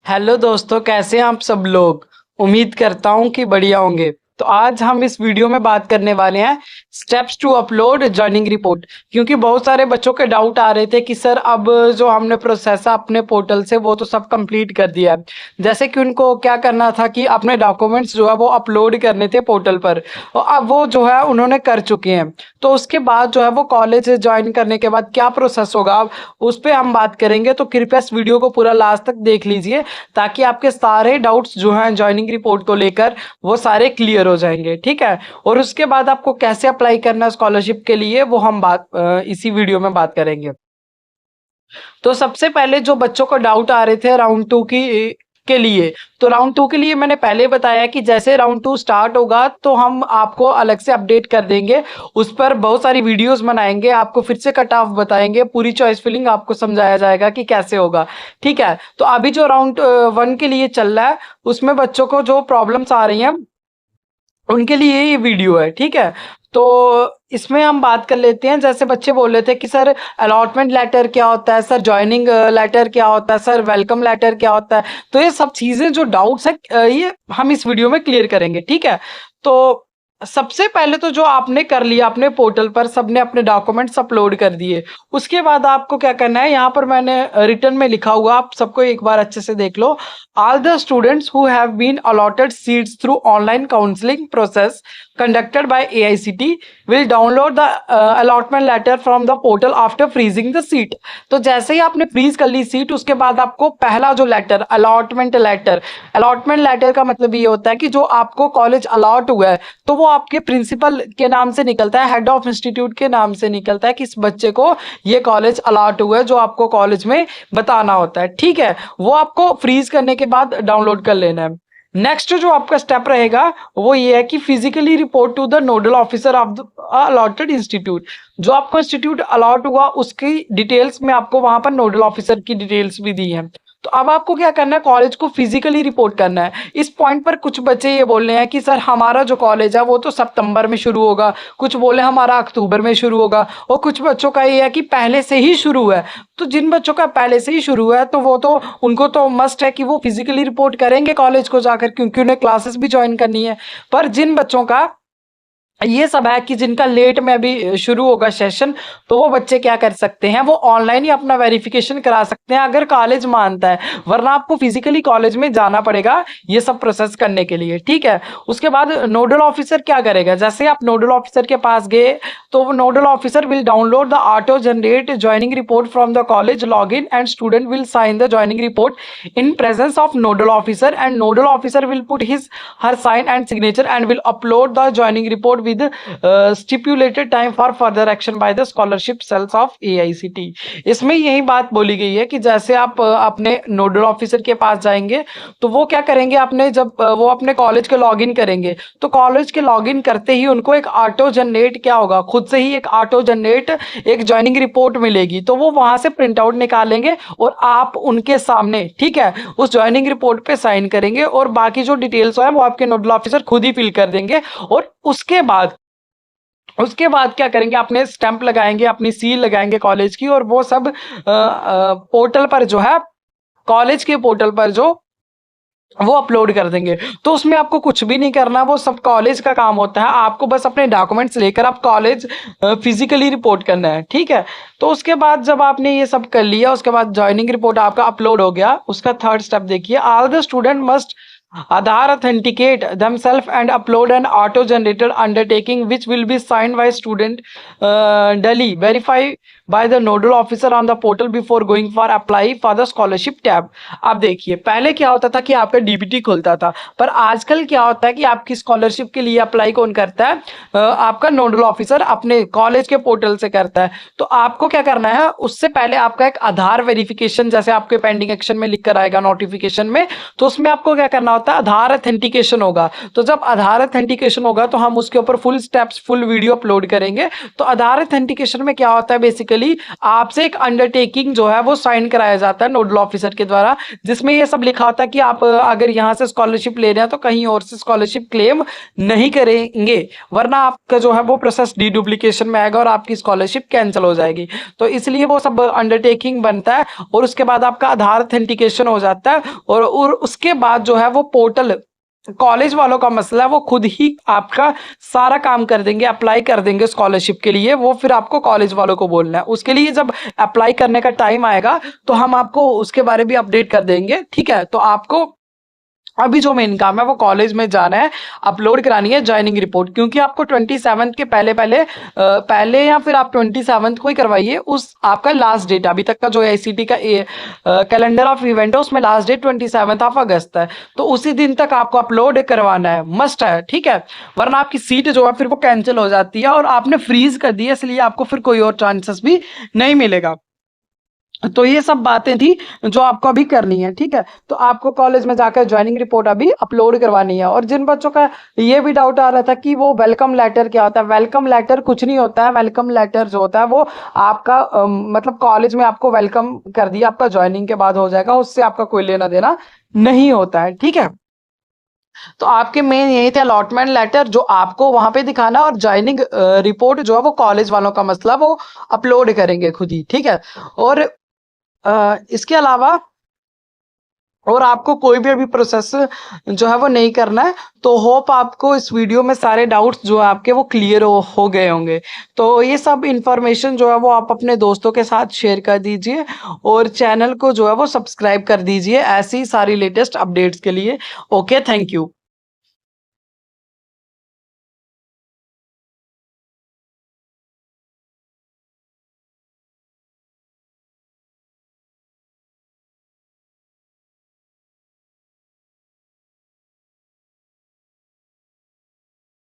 Hello दोस्तों, कैसे हैं आप सब लोग। उम्मीद करता हूं कि बढ़िया होंगे। तो आज हम इस वीडियो में बात करने वाले हैं steps to upload joining report. क्योंकि बहुत सारे बच्चों के डाउट आ रहे थे कि सर अब जो हमने प्रोसेस है अपने पोर्टल से वो तो सब कंप्लीट कर दिया है। जैसे कि उनको क्या करना था कि अपने डॉक्यूमेंट्स जो है वो अपलोड करने थे पोर्टल पर, और अब वो जो है उन्होंने कर चुके हैं। तो उसके बाद जो है वो कॉलेज ज्वाइन करने के बाद क्या प्रोसेस होगा उस पर हम बात करेंगे। तो कृपया इस वीडियो को पूरा लास्ट तक देख लीजिए ताकि आपके सारे डाउट्स जो हैं जॉइनिंग रिपोर्ट को लेकर वो सारे क्लियर हो जाएंगे। ठीक है। और उसके बाद आपको कैसे अप्लाई करना है स्कॉलरशिप के लिए वो हम इसी वीडियो में बात करेंगे। तो सबसे पहले जो बच्चों को डाउट आ रहे थे राउंड टू की के लिए, तो राउंड टू के लिए मैंने पहले बताया कि जैसे राउंड टू स्टार्ट होगा तो हम आपको अलग से अपडेट कर देंगे। उस पर बहुत सारी वीडियोस बनाएंगे, आपको फिर से कट ऑफ बताएंगे, पूरी चॉइस फिलिंग आपको समझाया जाएगा कि कैसे होगा। ठीक है। तो अभी जो राउंड वन के लिए चल रहा है उसमें बच्चों को जो प्रॉब्लम्स आ रही हैं उनके लिए ये वीडियो है। ठीक है। तो इसमें हम बात कर लेते हैं। जैसे बच्चे बोल रहे थे कि सर अलॉटमेंट लेटर क्या होता है, सर ज्वाइनिंग लेटर क्या होता है, सर वेलकम लेटर क्या होता है। तो ये सब चीज़ें जो डाउट्स है ये हम इस वीडियो में क्लियर करेंगे। ठीक है। तो सबसे पहले तो जो आपने कर लिया अपने पोर्टल पर, सबने अपने डॉक्यूमेंट्स अपलोड कर दिए। उसके बाद आपको क्या करना है, यहाँ पर मैंने रिटर्न में लिखा हुआ, आप सबको एक बार अच्छे से देख लो। All the students who have been allotted seats through online counselling process conducted by AICT will download the allotment letter from the portal after freezing the seat। तो जैसे ही आपने फ्रीज कर ली सीट उसके बाद आपको पहला जो लेटर अलॉटमेंट लेटर का मतलब ये होता है कि जो आपको कॉलेज अलॉट हुआ है तो वो आपके प्रिंसिपल के नाम से निकलता है, हेड ऑफ इंस्टीट्यूट के नाम से निकलता है कि इस बच्चे को ये कॉलेज अलॉट हुआ है, जो आपको कॉलेज में बताना होता है। ठीक है। वो आपको फ्रीज करने के बाद डाउनलोड कर लेना है। नेक्स्ट जो आपका स्टेप रहेगा वो ये है कि physically report to the nodal officer of the allotted institute. जो आपको इंस्टीट्यूट अलॉट हुआ उसकी डिटेल्स में आपको वहां पर नोडल ऑफिसर की डिटेल्स भी दी है। तो अब आपको क्या करना है, कॉलेज को फिजिकली रिपोर्ट करना है। इस पॉइंट पर कुछ बच्चे ये बोल रहे हैं कि सर हमारा जो कॉलेज है वो तो सितंबर में शुरू होगा, कुछ बोले हमारा अक्टूबर में शुरू होगा, और कुछ बच्चों का ये है कि पहले से ही शुरू है। तो जिन बच्चों का पहले से ही शुरू है तो वो तो उनको तो मस्ट है कि वो फिजिकली रिपोर्ट करेंगे कॉलेज को जाकर, क्योंकि उन्हें क्लासेस भी ज्वाइन करनी है। पर जिन बच्चों का ये सब है कि जिनका लेट में अभी शुरू होगा सेशन, तो वो बच्चे क्या कर सकते हैं, वो ऑनलाइन ही अपना वेरिफिकेशन करा सकते हैं अगर कॉलेज मानता है, वरना आपको फिजिकली कॉलेज में जाना पड़ेगा ये सब प्रोसेस करने के लिए। ठीक है। उसके बाद नोडल ऑफिसर क्या करेगा, जैसे आप नोडल ऑफिसर के पास गए तो nodal officer will download the auto generate joining report from the college log in and student will sign the joining report in presence of nodal officer and nodal officer will put his her sign and signature and will upload the joining report with stipulated time for further action by the scholarship cells of AICT। इसमें यही बात बोली गई है कि जैसे आप अपने नोडल ऑफिसर के पास जाएंगे तो वो क्या करेंगे, अपने जब वो अपने कॉलेज के लॉगिन करेंगे तो कॉलेज के लॉगिन करते ही उनको एक ऑटो जनरेट क्या होगा, खुद से ही एक ऑटो जनरेट एक ज्वाइनिंग रिपोर्ट मिलेगी। तो वो वहां से प्रिंट आउट निकालेंगे और आप उनके सामने, ठीक है, उस ज्वाइनिंग रिपोर्ट पे साइन करेंगे और बाकी जो डिटेल्स है वो आपके नोडल ऑफिसर खुद ही फिल कर देंगे। और उसके बाद क्या करेंगे, अपने स्टैंप लगाएंगे, अपनी सील लगाएंगे कॉलेज की, और वो सब पोर्टल पर जो है, कॉलेज के पोर्टल पर जो वो अपलोड कर देंगे। तो उसमें आपको कुछ भी नहीं करना, वो सब कॉलेज का काम होता है। आपको बस अपने डॉक्यूमेंट्स लेकर आप कॉलेज फिजिकली रिपोर्ट करना है। ठीक है। तो उसके बाद जब आपने ये सब कर लिया उसके बाद ज्वाइनिंग रिपोर्ट आपका अपलोड हो गया। उसका थर्ड स्टेप देखिए, all the student must Aadhaar authenticate themselves and upload an auto-generated undertaking which will be signed by student Delhi, verify by the nodal officer on the portal before going for apply for the scholarship tab। अब देखिए, पहले क्या होता था कि आपका DBT खुलता था, पर आजकल क्या होता है कि आपकी स्कॉलरशिप के लिए अप्लाई कौन करता है, आपका नोडल ऑफिसर अपने कॉलेज के पोर्टल से करता है। तो आपको क्या करना है, उससे पहले आपका एक आधार वेरिफिकेशन, जैसे आपके पेंडिंग एक्शन में लिख कर आएगा नोटिफिकेशन में, तो उसमें आपको क्या करना होता है, आधार अथेंटिकेशन होगा। तो जब आधार अथेंटिकेशन होगा तो हम उसके ऊपर full steps full video upload करेंगे। तो आधार अथेंटिकेशन में क्या होता है, बेसिकली बेसिकली आपसे एक अंडरटेकिंग जो है वो साइन कराया जाता है नोडल ऑफिसर के द्वारा, जिसमें ये सब लिखा होता है कि आप अगर यहाँ से स्कॉलरशिप ले रहे हैं तो कहीं और से स्कॉलरशिप क्लेम नहीं करेंगे, वरना आपका जो है वो प्रोसेस डीडुप्लीकेशन में आएगा और आपकी स्कॉलरशिप कैंसिल हो जाएगी। तो इसलिए वो सब अंडरटेकिंग बनता है और उसके बाद आपका आधार ऑथेंटिकेशन हो जाता है और उसके बाद जो है वो पोर्टल कॉलेज वालों का मसला है, वो खुद ही आपका सारा काम कर देंगे, अप्लाई कर देंगे स्कॉलरशिप के लिए। वो फिर आपको कॉलेज वालों को बोलना है, उसके लिए जब अप्लाई करने का टाइम आएगा तो हम आपको उसके बारे में अपडेट कर देंगे, ठीक है। तो आपको अभी जो मेन काम है वो कॉलेज में जाना है, अपलोड करानी है ज्वाइनिंग रिपोर्ट, क्योंकि आपको 27 के पहले या फिर आप 27 को ही करवाइए। उस आपका लास्ट डेट अभी तक का जो AICTE का कैलेंडर ऑफ इवेंट है उसमें लास्ट डेट 27 ऑफ अगस्त है, तो उसी दिन तक आपको अपलोड करवाना है, मस्ट है, ठीक है। वरना आपकी सीट जो है फिर वो कैंसिल हो जाती है और आपने फ्रीज कर दी है, इसलिए आपको फिर कोई और चांसेस भी नहीं मिलेगा। तो ये सब बातें थी जो आपको अभी करनी है, ठीक है। तो आपको कॉलेज में जाकर ज्वाइनिंग रिपोर्ट अभी अपलोड करवानी है। और जिन बच्चों का ये भी डाउट आ रहा था कि वो वेलकम लेटर क्या होता है, वेलकम लेटर कुछ नहीं होता है। वेलकम लेटर जो होता है वो आपका मतलब कॉलेज में आपको वेलकम कर दिया, आपका ज्वाइनिंग के बाद हो जाएगा, उससे आपका कोई लेना देना नहीं होता है, ठीक है। तो आपके मेन यही थे अलॉटमेंट लेटर जो आपको वहां पे दिखाना, और ज्वाइनिंग रिपोर्ट जो है वो कॉलेज वालों का मसला, वो अपलोड करेंगे खुद ही, ठीक है। और इसके अलावा और आपको कोई भी अभी प्रोसेस जो है वो नहीं करना है। तो होप आपको इस वीडियो में सारे डाउट्स जो है आपके वो क्लियर हो गए होंगे। तो ये सब इंफॉर्मेशन जो है वो आप अपने दोस्तों के साथ शेयर कर दीजिए और चैनल को जो है वो सब्सक्राइब कर दीजिए ऐसी सारी लेटेस्ट अपडेट्स के लिए। Okay, thank you.